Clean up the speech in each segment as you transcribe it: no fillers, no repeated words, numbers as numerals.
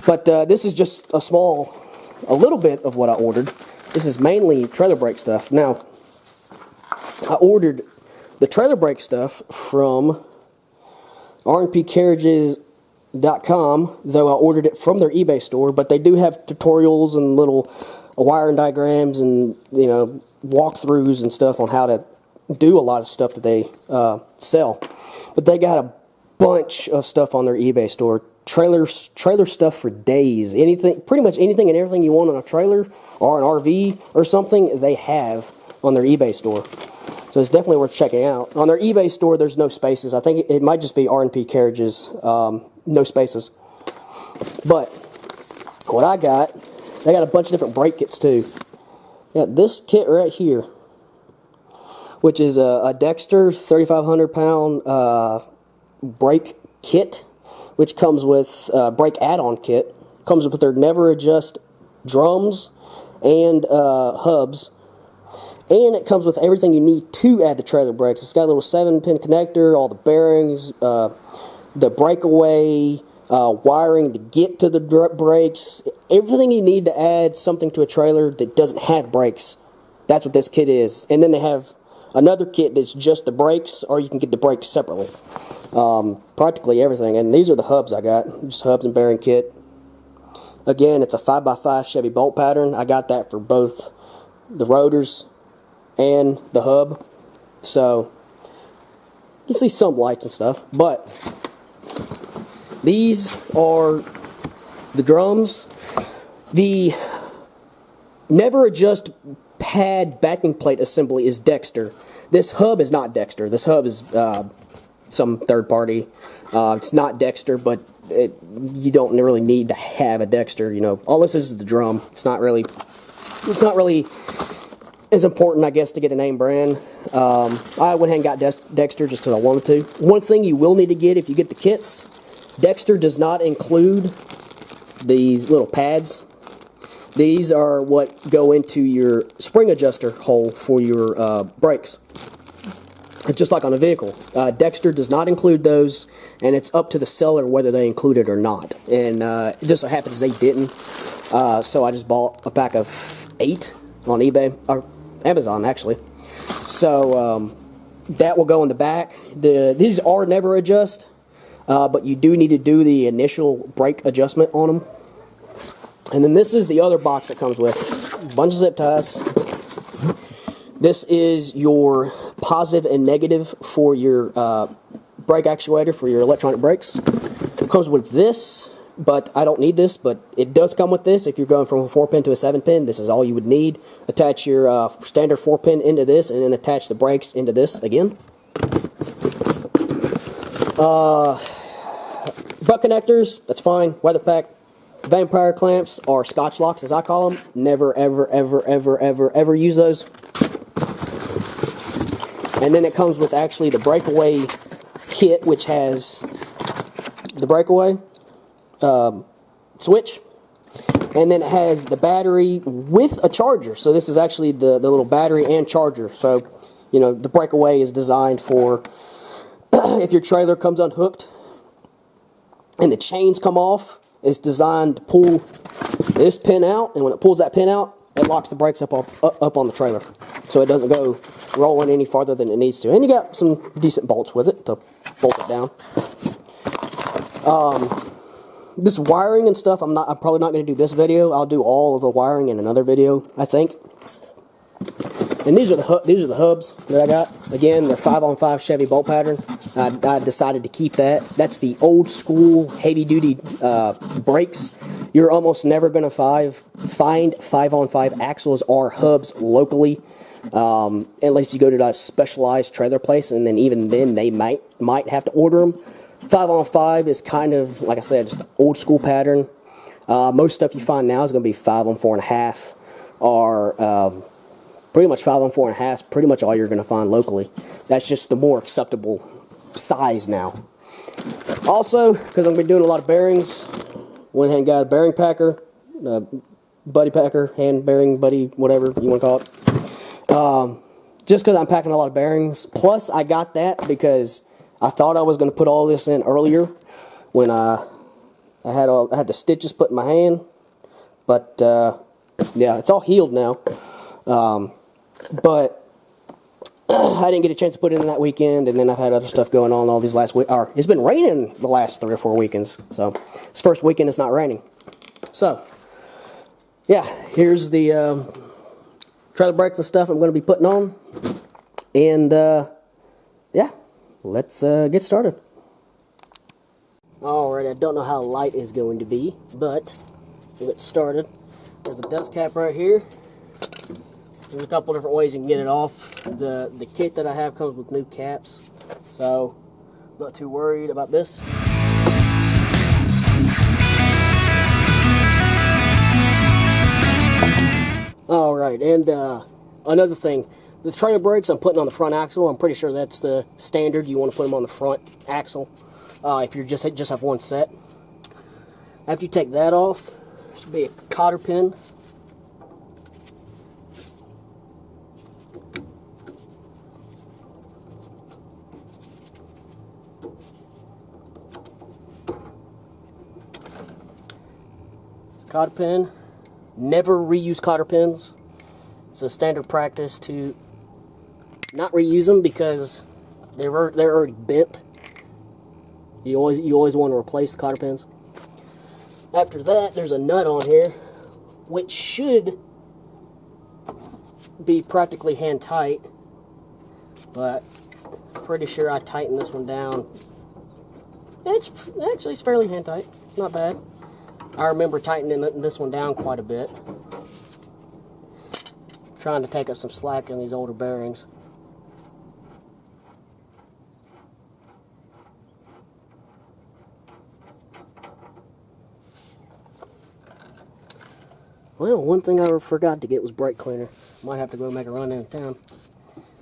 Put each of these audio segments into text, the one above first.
But this is just a little bit of what I ordered. This is mainly trailer brake stuff. Now, I ordered the trailer brake stuff from rnpcarriages.com, though I ordered it from their eBay store, but they do have tutorials and little wiring diagrams and, you know, walkthroughs and stuff on how to do a lot of stuff that they sell. But they got a bunch of stuff on their eBay store. Trailer stuff for days. Anything, pretty much anything and everything you want on a trailer or an RV or something, they have on their eBay store. So it's definitely worth checking out. On their eBay store, there's no spaces. I think it might just be R&P Carriages, no spaces. But what I got, they got a bunch of different brake kits too. Yeah, this kit right here, which is a Dexter 3,500 pound brake kit, which comes with brake add-on kit. Comes with their Nev R Adjust drums and hubs. And it comes with everything you need to add the trailer brakes. It's got a little 7-pin connector, all the bearings, the breakaway, wiring to get to the brakes. Everything you need to add something to a trailer that doesn't have brakes. That's what this kit is. And then they have another kit that's just the brakes, or you can get the brakes separately. Practically everything. And these are the hubs I got. Just hubs and bearing kit. Again, it's a 5x5 Chevy bolt pattern. I got that for both the rotors and the hub. So, you can see some lights and stuff. But, these are the drums. The Nev R Adjust pad backing plate assembly is Dexter. This hub is not Dexter. This hub is some third party. It's not Dexter, but you don't really need to have a Dexter. You know, all this is the drum. It's not really as important, I guess, to get a name brand. I went ahead and got Dexter just because I wanted to. One thing you will need to get if you get the kits, Dexter does not include these little pads. These are what go into your spring adjuster hole for your brakes. It's just like on a vehicle. Dexter does not include those, and it's up to the seller whether they include it or not. And it just so happens they didn't. So I just bought a pack of 8 on eBay, or Amazon actually. So that will go in the back. These are Nev R Adjust, but you do need to do the initial brake adjustment on them. And then this is the other box that comes with a bunch of zip ties. This is your positive and negative for your brake actuator for your electronic brakes. It comes with this, but I don't need this, but it does come with this. If you're going from a 4-pin to a 7-pin, this is all you would need. Attach your standard 4-pin into this, and then attach the brakes into this again. Butt connectors, that's fine. Weather pack. Vampire clamps, or Scotch locks as I call them. Never, ever, ever, ever, ever, ever use those. And then it comes with actually the breakaway kit, which has the breakaway switch. And then it has the battery with a charger. So this is actually the little battery and charger. So, you know, the breakaway is designed for if your trailer comes unhooked and the chains come off. It's designed to pull this pin out, and when it pulls that pin out, it locks the brakes up on the trailer, so it doesn't go rolling any farther than it needs to. And you got some decent bolts with it to bolt it down. This wiring and stuff, I'm probably not going to do this video. I'll do all of the wiring in another video, I think. And these are the hubs that I got. Again, they're 5-on-5 Chevy bolt pattern. I decided to keep that. That's the old school heavy duty brakes. You're almost never going to find 5-on-5 axles or hubs locally, unless you go to a specialized trailer place, and then even then they might have to order them. 5-on-5 is kind of, like I said, just the old school pattern. Most stuff you find now is going to be 5-on-4.5 or pretty much 5-on-4.5, pretty much all you're going to find locally. That's just the more acceptable size now. Also, because I'm going to be doing a lot of bearings, went ahead and got a bearing packer, buddy packer, hand bearing buddy, whatever you want to call it. Just because I'm packing a lot of bearings. Plus, I got that because I thought I was going to put all this in earlier when I I had the stitches put in my hand, but yeah, it's all healed now. But I didn't get a chance to put it in that weekend, and then I've had other stuff going on all these last week. Or it's been raining the last 3 or 4 weekends, so it's first weekend it's not raining. So yeah, here's the trailer brakes and stuff I'm going to be putting on, and yeah, let's get started. Alright, I don't know how light is going to be, but we'll get started. There's a dust cap right here. There's a couple different ways you can get it off. The kit that I have comes with new caps, so I'm not too worried about this. Alright, and another thing, the trailer brakes I'm putting on the front axle. I'm pretty sure that's the standard. You want to put them on the front axle if you just have one set. After you take that off, there should be a cotter pin. Cotter pin. Never reuse cotter pins. It's a standard practice to not reuse them because they're already bent. You always want to replace the cotter pins. After that, there's a nut on here, which should be practically hand tight, but I'm pretty sure I tightened this one down. It's fairly hand tight, not bad. I remember tightening this one down quite a bit. Trying to take up some slack in these older bearings. Well, one thing I forgot to get was brake cleaner. Might have to go make a run in town.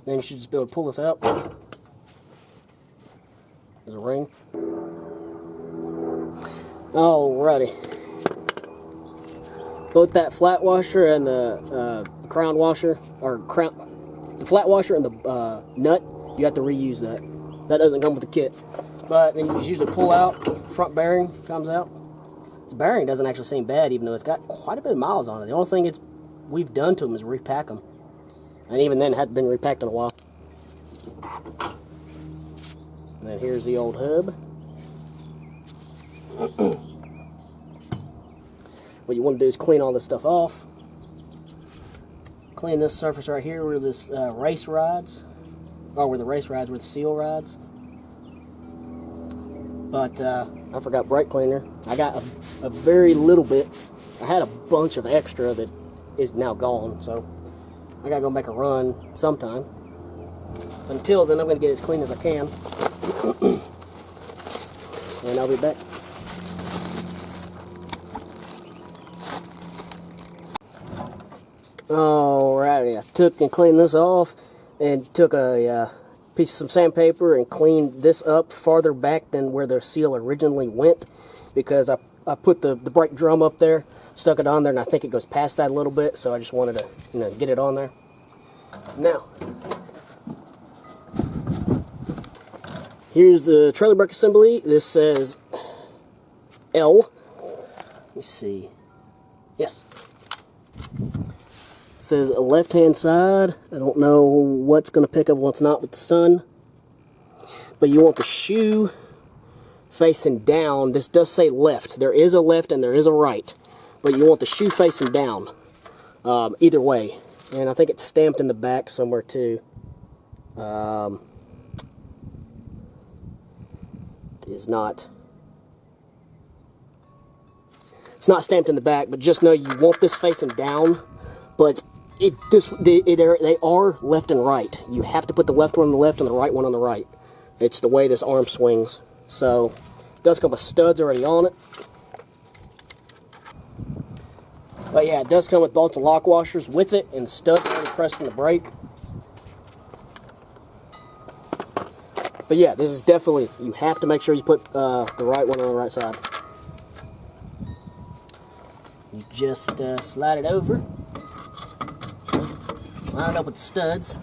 Then you should just be able to pull this out. There's a ring. Alrighty. Both that flat washer and the crown washer, the flat washer and the nut, you have to reuse that. That doesn't come with the kit. But then you just usually pull out, front bearing comes out. This bearing doesn't actually seem bad, even though it's got quite a bit of miles on it. The only thing we've done to them is repack them. And even then, it hadn't been repacked in a while. And then here's the old hub. What you want to do is clean all this stuff off. Clean this surface right here where this race rides, or where the seal rides. But I forgot brake cleaner. I got a very little bit. I had a bunch of extra that is now gone, so I gotta go make a run sometime. Until then, I'm gonna get it as clean as I can, and I'll be back. Alrighty, I took and cleaned this off, and took a piece of some sandpaper and cleaned this up farther back than where the seal originally went, because I put the brake drum up there, stuck it on there, and I think it goes past that a little bit, so I just wanted to get it on there. Now, here's the trailer brake assembly. This says L. Let me see. Yes. Says a left-hand side. I don't know what's going to pick up what's not with the sun. But you want the shoe facing down. This does say left. There is a left and there is a right. But you want the shoe facing down. Either way. And I think it's stamped in the back somewhere too. It is not. It's not stamped in the back, but just know you want this facing down. But they are left and right. You have to put the left one on the left and the right one on the right. It's the way this arm swings. So, it does come with studs already on it. But yeah, it does come with bolts and lock washers with it, and the studs already pressed in the brake. But yeah, this is definitely, you have to make sure you put the right one on the right side. You just slide it over. Line it up with the studs.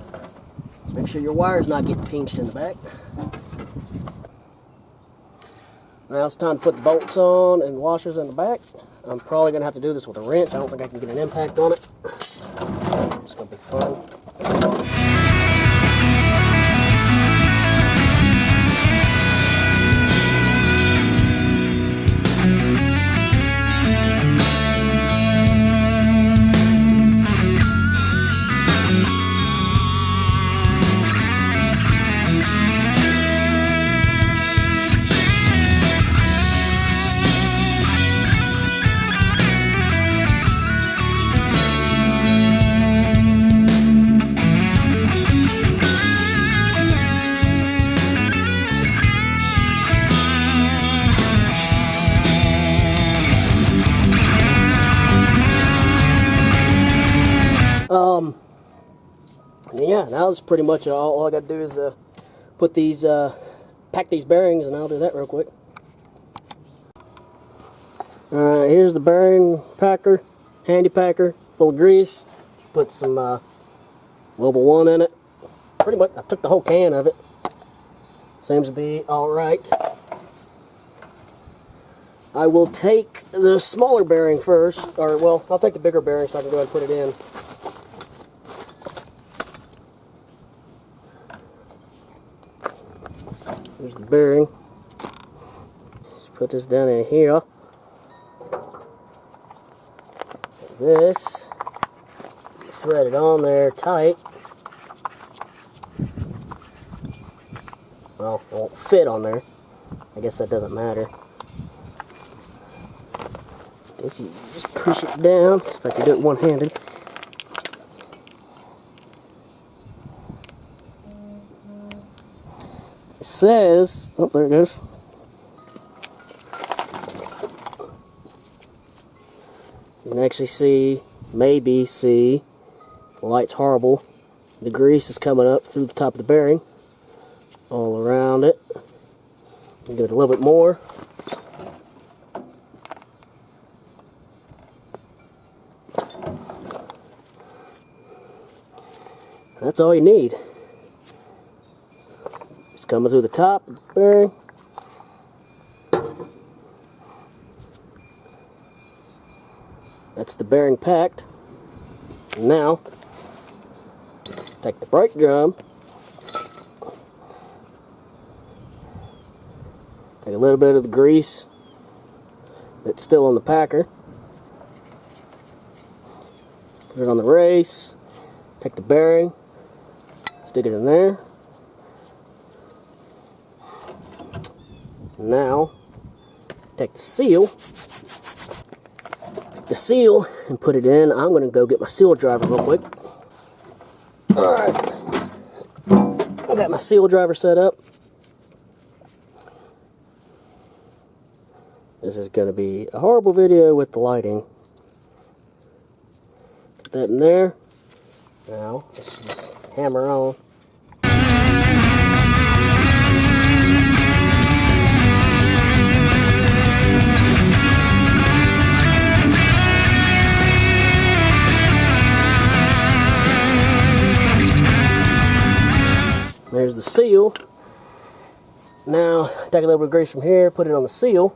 Make sure your wire's not getting pinched in the back. Now it's time to put the bolts on and washers in the back. I'm probably going to have to do this with a wrench. I don't think I can get an impact on it. It's going to be fun. Yeah, now that's pretty much all I got to do is put these, pack these bearings, and I'll do that real quick. Alright, here's the bearing packer, handy packer, full of grease. Put some Global 1 in it. Pretty much, I took the whole can of it. Seems to be alright. I will take the smaller bearing first, or well, I'll take the bigger bearing so I can go ahead and put it in. Here's the bearing. Just put this down in here. Like this. Thread it on there tight. Well, it won't fit on there. I guess that doesn't matter. I guess you just push it down. See if I can do it one-handed. It says, oh, there it goes. You can actually see, maybe see, the light's horrible. The grease is coming up through the top of the bearing, all around it. Give it a little bit more. That's all you need. It's coming through the top of the bearing. That's the bearing packed. Now, take the brake drum. Take a little bit of the grease that's still on the packer. Put it on the race. Take the bearing. Stick it in there. Now, take the seal. And put it in. I'm going to go get my seal driver real quick. Alright. I got my seal driver set up. This is going to be a horrible video with the lighting. Put that in there. Now, let's just hammer on. There's the seal. Now, take a little bit of grease from here, put it on the seal.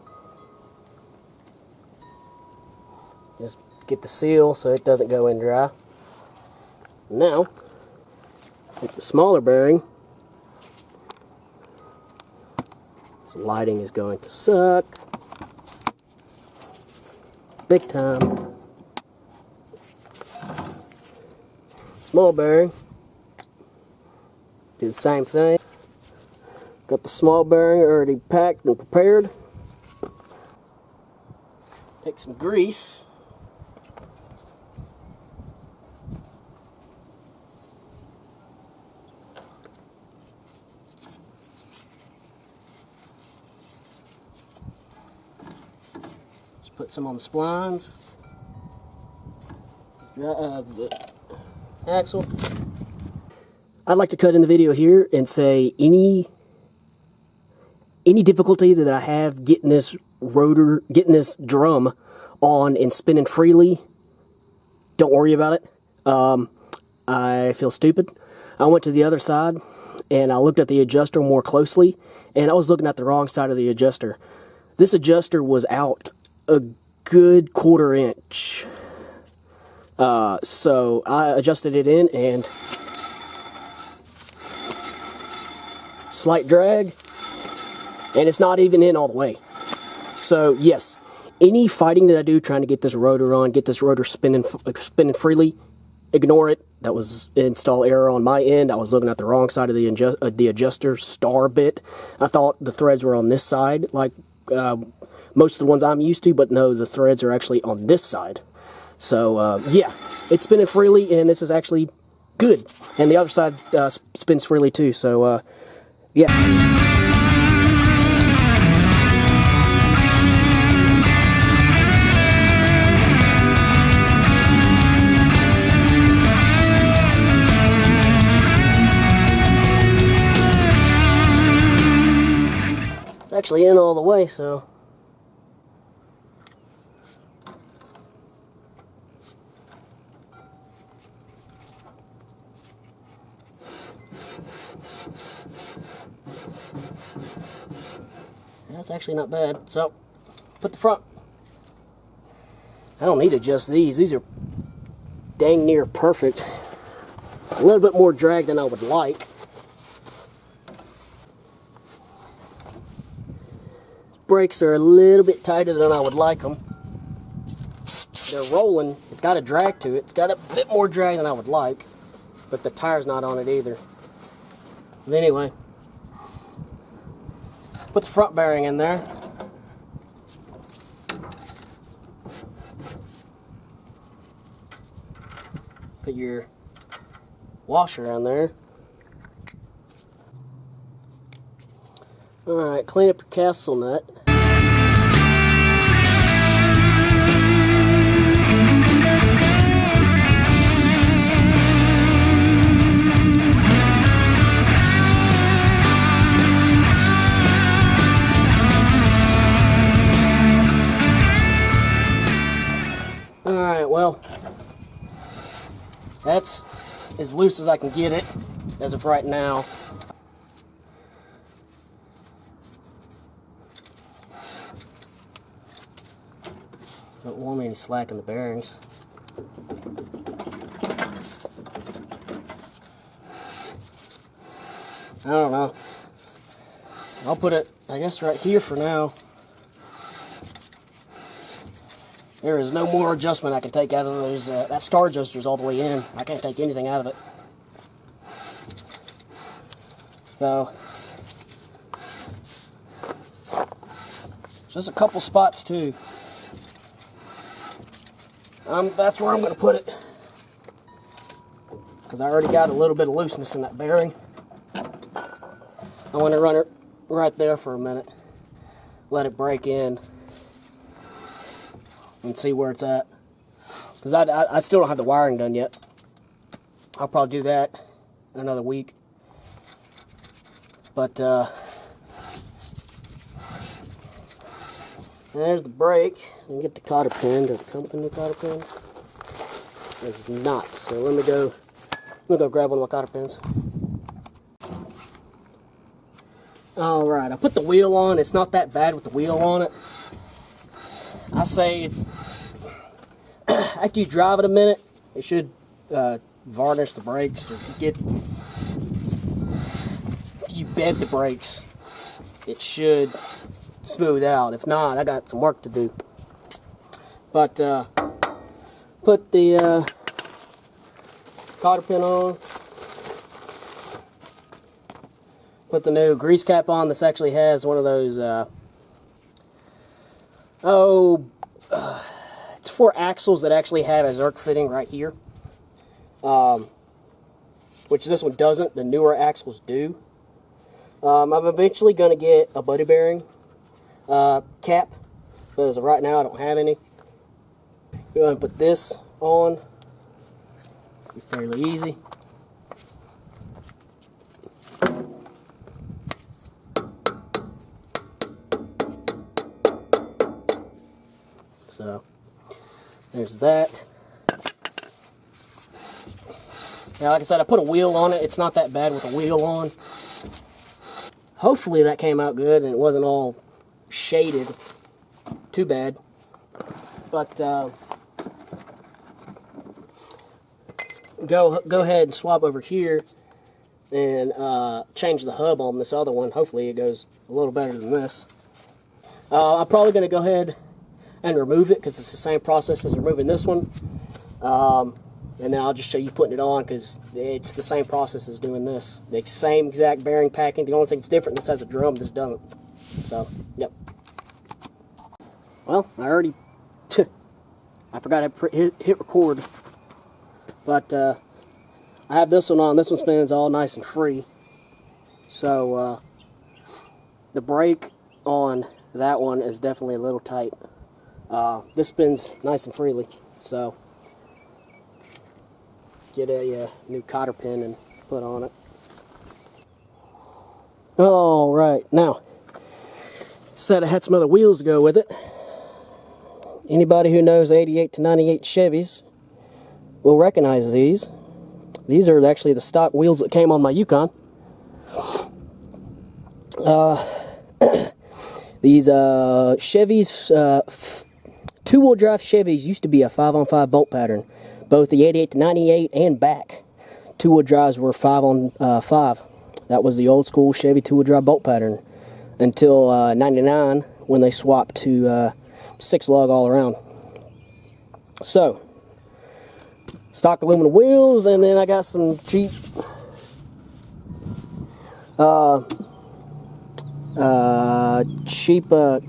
Just get the seal so it doesn't go in dry. Now, take the smaller bearing. This lighting is going to suck. Big time. Small bearing. Do the same thing. Got the small bearing already packed and prepared. Take some grease. Just put some on the splines. The axle. I'd like to cut in the video here and say any difficulty that I have getting this rotor, getting this drum on and spinning freely, don't worry about it. I feel stupid. I went to the other side and I looked at the adjuster more closely, and I was looking at the wrong side of the adjuster. This adjuster was out a good 1/4 inch. So I adjusted it in, and slight drag, and it's not even in all the way. So yes, any fighting that I do trying to get this rotor on, get this rotor spinning freely, ignore it. That was install error on my end. I was looking at the wrong side of the adjuster star bit. I thought the threads were on this side, like most of the ones I'm used to, but no, the threads are actually on this side. So yeah, it's spinning freely, and this is actually good. And the other side spins freely too. So yeah. Actually in all the way, so that's actually not bad. So put the front. I don't need to adjust these. These are dang near perfect. A little bit more drag than I would like. Brakes are a little bit tighter than I would like them. They're rolling. It's got a drag to it. It's got a bit more drag than I would like, but the tire's not on it either. But anyway, put the front bearing in there. Put your washer on there. Alright, clean up your castle nut. Alright, well, that's as loose as I can get it as of right now. Don't want any slack in the bearings. I don't know. I'll put it, I guess, right here for now. There is no more adjustment I can take out of those. That star adjuster's all the way in. I can't take anything out of it. So, just a couple spots too. That's where I'm going to put it, because I already got a little bit of looseness in that bearing. I want to run it right there for a minute, let it break in, and see where it's at. Because I still don't have the wiring done yet. I'll probably do that in another week. But there's the brake. And get the cotter pin. Does it come with a new cotter pin? It does not. So let me go grab one of my cotter pins. Alright, I put the wheel on. It's not that bad with the wheel on it. I say it's after you drive it a minute, it should varnish the brakes, or you bed the brakes, it should smooth out. If not, I got some work to do. But put the cotter pin on. Put the new grease cap on. This actually has one of those it's for axles that actually have a Zerk fitting right here, which this one doesn't. The newer axles do. I'm eventually going to get a buddy bearing cap, but as of right now I don't have any. Go ahead and put this on. Be fairly easy. So there's that. Yeah, like I said, I put a wheel on it. It's not that bad with a wheel on. Hopefully that came out good and it wasn't all shaded too bad. But go ahead and swap over here and change the hub on this other one. Hopefully it goes a little better than this. I'm probably going to go ahead and remove it because it's the same process as removing this one. And then I'll just show you putting it on because it's the same process as doing this. The same exact bearing packing. The only thing that's different, this has a drum, this doesn't. So, yep. Well, I already... I forgot to hit record. But I have this one on. This one spins all nice and free. So the brake on that one is definitely a little tight. This spins nice and freely. So get a new cotter pin and put on it. All right, now said I had some other wheels to go with it. Anybody who knows 88 to 98 Chevys will recognize these. These are actually the stock wheels that came on my Yukon. These Chevys, two-wheel drive Chevys used to be a 5-on-5 bolt pattern. Both the 88 to 98 and back two-wheel drives were 5-on-5. That was the old school Chevy two-wheel drive bolt pattern until 99 when they swapped to 6-lug all around. So, stock aluminum wheels, and then I got some cheap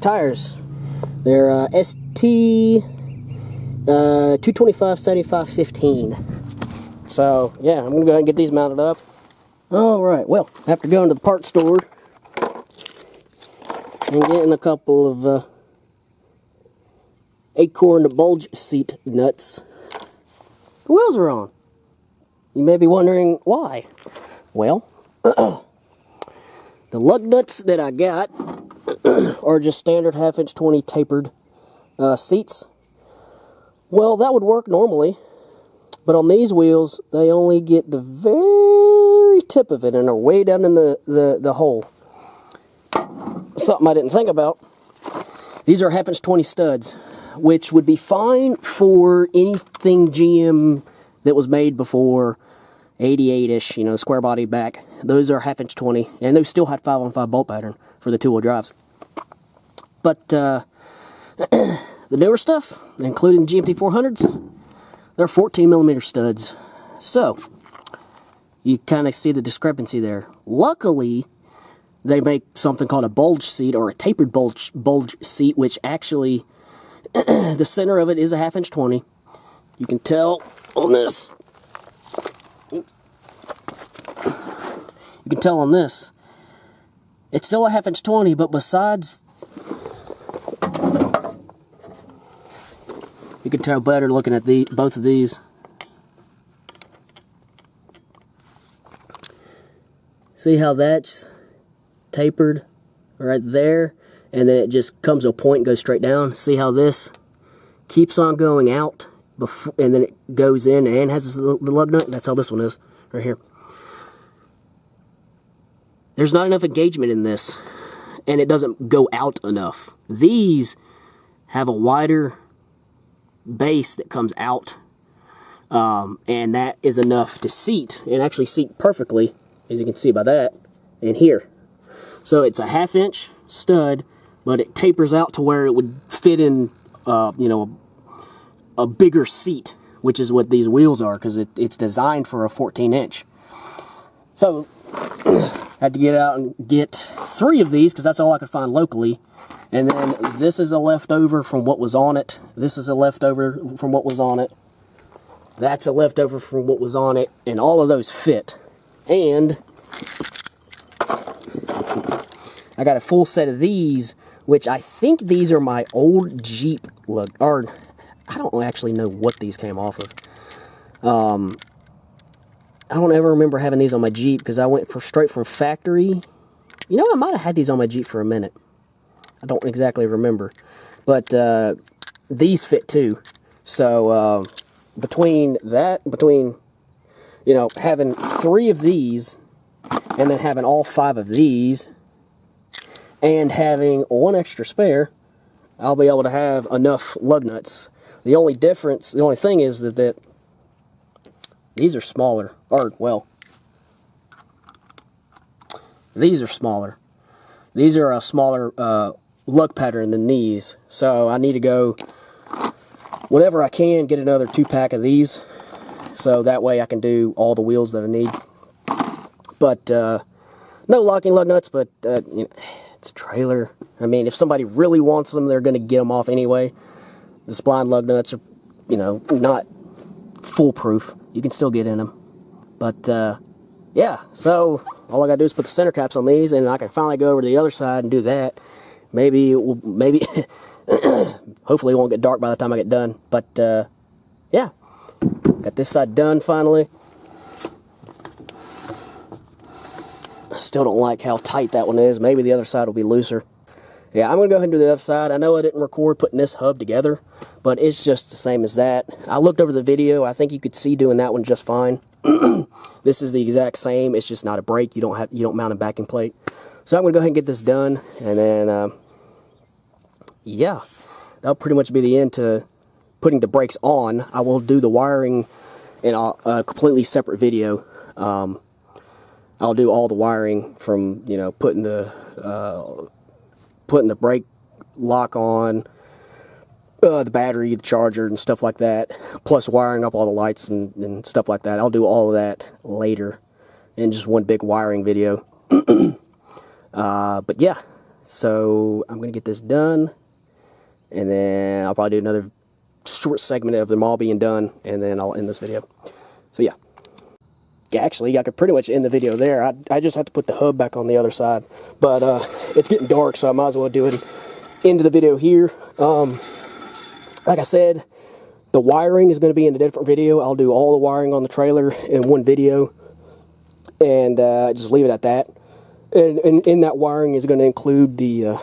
tires. They're ST 225/75/15. So yeah, I'm gonna go ahead and get these mounted up. All right. Well, after going to the parts store and getting a couple of acorn bulge seat nuts, the wheels are on. You may be wondering why. Well, the lug nuts that I got are just standard 1/2" 20 tapered seats. Well, that would work normally, but on these wheels, they only get the very tip of it and are way down in the hole. Something I didn't think about. These are 1/2" 20 studs, which would be fine for anything GM that was made before 88-ish, you know, square body back. Those are 1/2" 20, and those still had 5-on-5 bolt pattern for the two-wheel drives. But the newer stuff, including the GMT 400s, they're 14mm studs. So you kind of see the discrepancy there. Luckily, they make something called a bulge seat or a tapered bulge seat, which actually the center of it is a 1/2" 20. You can tell on this. You can tell on this. It's still a 1/2" 20, but besides, you can tell better looking at both of these. See how that's tapered right there, and then it just comes to a point and goes straight down. See how this keeps on going out before, and then it goes in and has the lug nut? That's how this one is, right here. There's not enough engagement in this, and it doesn't go out enough. These have a wider base that comes out, and that is enough to seat, and actually seat perfectly, as you can see by that, in here. So it's a 1/2" stud, but it tapers out to where it would fit in, you know, a bigger seat, which is what these wheels are, because it's designed for a 14-inch. So I had to get out and get 3 of these, because that's all I could find locally. And then this is a leftover from what was on it. This is a leftover from what was on it. That's a leftover from what was on it. And all of those fit. And I got a full set of these, which I think these are my old Jeep lug, or I don't actually know what these came off of. I don't ever remember having these on my Jeep, because I went straight from factory. You know, I might have had these on my Jeep for a minute. I don't exactly remember. But these fit too. So between, you know, having 3 of these and then having all 5 of these, and having one extra spare, I'll be able to have enough lug nuts. The only thing is that these are smaller, or, well, these are smaller. These are a smaller lug pattern than these, so I need to go, whenever I can, get another 2-pack of these, so that way I can do all the wheels that I need. But, no locking lug nuts, but, you know, it's a trailer. I mean, if somebody really wants them, they're going to get them off anyway. The spline lug nuts are, you know, not foolproof. You can still get in them. But, yeah, so all I got to do is put the center caps on these, and I can finally go over to the other side and do that. Maybe, hopefully it won't get dark by the time I get done. But, yeah, got this side done finally. I still don't like how tight that one is. Maybe the other side will be looser. Yeah, I'm going to go ahead and do the other side. I know I didn't record putting this hub together, but it's just the same as that. I looked over the video. I think you could see doing that one just fine. This is the exact same. It's just not a brake. You don't mount a backing plate. So I'm going to go ahead and get this done, and then, yeah, that'll pretty much be the end to putting the brakes on. I will do the wiring in a completely separate video. I'll do all the wiring from, you know, putting the brake lock on, the battery, the charger, and stuff like that, plus wiring up all the lights and stuff like that. I'll do all of that later in just one big wiring video. But yeah, so I'm going to get this done, and then I'll probably do another short segment of them all being done, and then I'll end this video. So yeah. Yeah, actually, I could pretty much end the video there. I just have to put the hub back on the other side. But it's getting dark, so I might as well do it into the video here. Like I said, the wiring is going to be in a different video. I'll do all the wiring on the trailer in one video, and just leave it at that. And in that wiring is going to include the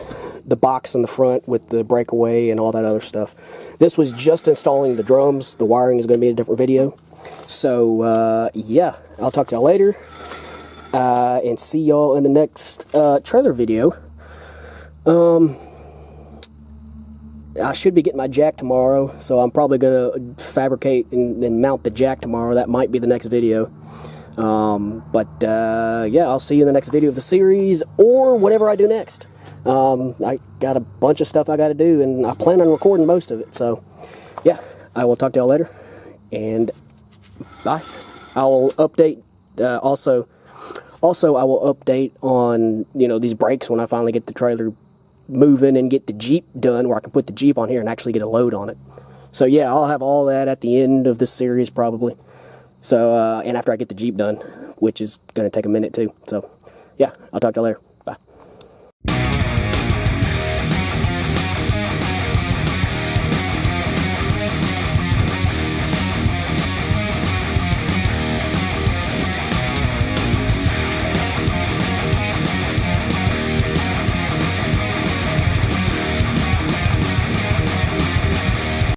box in the front with the breakaway and all that other stuff. This was just installing the drums. The wiring is going to be in a different video. So, yeah, I'll talk to y'all later, and see y'all in the next, trailer video. I should be getting my jack tomorrow, so I'm probably going to fabricate and mount the jack tomorrow. That might be the next video. Yeah, I'll see you in the next video of the series, or whatever I do next. I got a bunch of stuff I got to do, and I plan on recording most of it, so, yeah, I will talk to y'all later, and bye. I will update, also I will update on, you know, these brakes when I finally get the trailer moving and get the Jeep done, where I can put the Jeep on here and actually get a load on it. So yeah, I'll have all that at the end of this series probably. So, and after I get the Jeep done, which is going to take a minute too. So yeah, I'll talk to you later.